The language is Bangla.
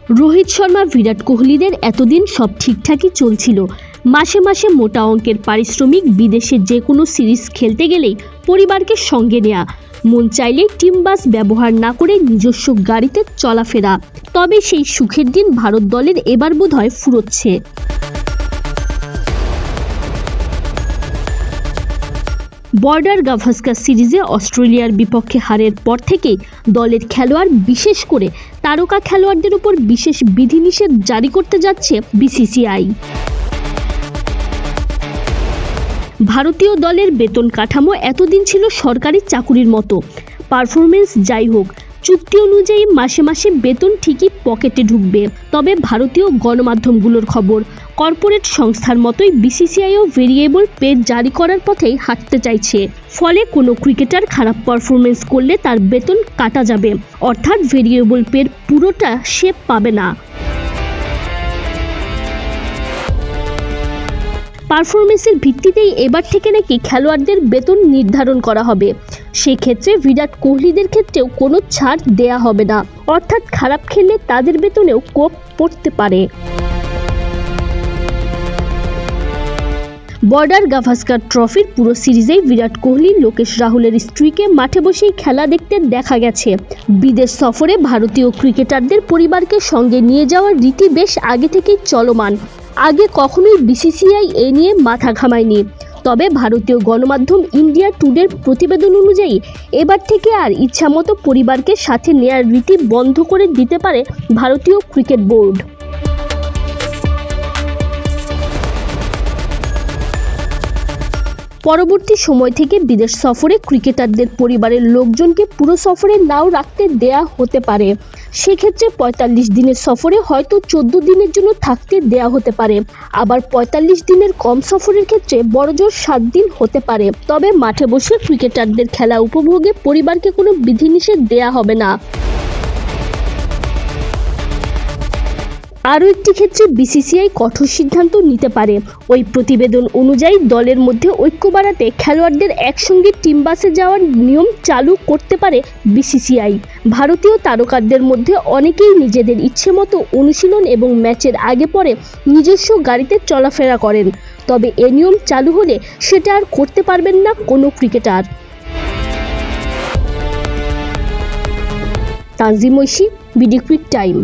রোহিত শর্মা, বিরাট কোহলিদের এতদিন সব ঠিকঠাকই চলছিল। মাসে মাসে মোটা অঙ্কের পারিশ্রমিক, বিদেশে যে কোনো সিরিজ খেলতে গেলেই পরিবারকে সঙ্গে নেয়া, মন চাইলে টিম বাস ব্যবহার না করে নিজস্ব গাড়িতে চলাফেরা। তবে সেই সুখের দিন ভারত দলের এবার বোধহয় ফুরোচ্ছে। বর্ডার গাভাস্কার সিরিজে অস্ট্রেলিয়ার বিপক্ষে হারের পর থেকেই দলের খেলোয়াড়, বিশেষ করে তারকা খেলোয়াড়দের উপর বিশেষ বিধিনিষেধ জারি করতে যাচ্ছে বিসিসিআই। ভারতীয় দলের বেতন কাঠামো এতদিন ছিল সরকারি চাকুরির মতো। পারফরমেন্স যাই হোক, চুক্তি অনুযায়ী মাসে মাসে বেতন ঠিকই পকেটে ঢুকবে। তবে ভারতীয় গণমাধ্যমগুলোর খবর, কর্পোরেট সংস্থার মতোই বিসিসিআইও ভেরিয়েবল পে জারি করার পথেই হাঁটতে চাইছে। ফলে কোনো ক্রিকেটার খারাপ পারফরমেন্স করলে তার বেতন কাটা যাবে, অর্থাৎ ভেরিয়েবল পের পুরোটা সে পাবে না। পারফরমেন্সের ভিত্তিতেই এবার থেকে নাকি খেলোয়াড়দের বেতন নির্ধারণ করা হবে। সেক্ষেত্রে বিরাট কোহলিদের ক্ষেত্রেও কোনো ছাড় দেয়া হবে না, অর্থাৎ খারাপ খেললে তাদের বেতনেও কোপ পড়তে পারে। বর্ডার গাভাস্কার ট্রফির পুরো সিরিজেই বিরাট কোহলি লোকেশ রাহুলের স্ত্রীকে মাঠে বসেই খেলা দেখতে দেখা গেছে। বিদেশ সফরে ভারতীয় ক্রিকেটারদের পরিবারকে সঙ্গে নিয়ে যাওয়ার রীতি বেশ আগে থেকেই চলমান। আগে কখনোই বিসিসিআই এ নিয়ে মাথা ঘামায়নি। তবে ভারতীয় গণমাধ্যম ইন্ডিয়া টুডের প্রতিবেদন অনুযায়ী এবার থেকে আর ইচ্ছামতো পরিবারকে সাথে নেয়ার রীতি বন্ধ করে দিতে পারে ভারতীয় ক্রিকেট বোর্ড। পরবর্তী সময় থেকে বিদেশ সফরে ক্রিকেটারদের পরিবারের লোকজনকে পুরো সফরে নাও রাখতে দেয়া হতে পারে। সেক্ষেত্রে ৪৫ দিনের সফরে হয়তো ১৪ দিনের জন্য থাকতে দেয়া হতে পারে। আবার ৪৫ দিনের কম সফরের ক্ষেত্রে বড়জোর ৭ দিন হতে পারে। তবে মাঠে বসে ক্রিকেটারদের খেলা উপভোগে পরিবারকে কোনো বিধিনিষেধ দেয়া হবে না। আরও একটি ক্ষেত্রে বিসিসিআই কঠোর সিদ্ধান্ত নিতে পারে। ওই প্রতিবেদন অনুযায়ী দলের মধ্যে ঐক্য বাড়াতে খেলোয়াড়দের একসঙ্গে টিম বাসে যাওয়ার নিয়ম চালু করতে পারে বিসিসিআই। ভারতীয় তারকাদের মধ্যে অনেকেই নিজেদের ইচ্ছে মতো অনুশীলন এবং ম্যাচের আগে পরে নিজস্ব গাড়িতে চলাফেরা করেন। তবে এ নিয়ম চালু হলে সেটা আর করতে পারবেন না কোনো cricketer. Tanzim Oishi, BD quick time.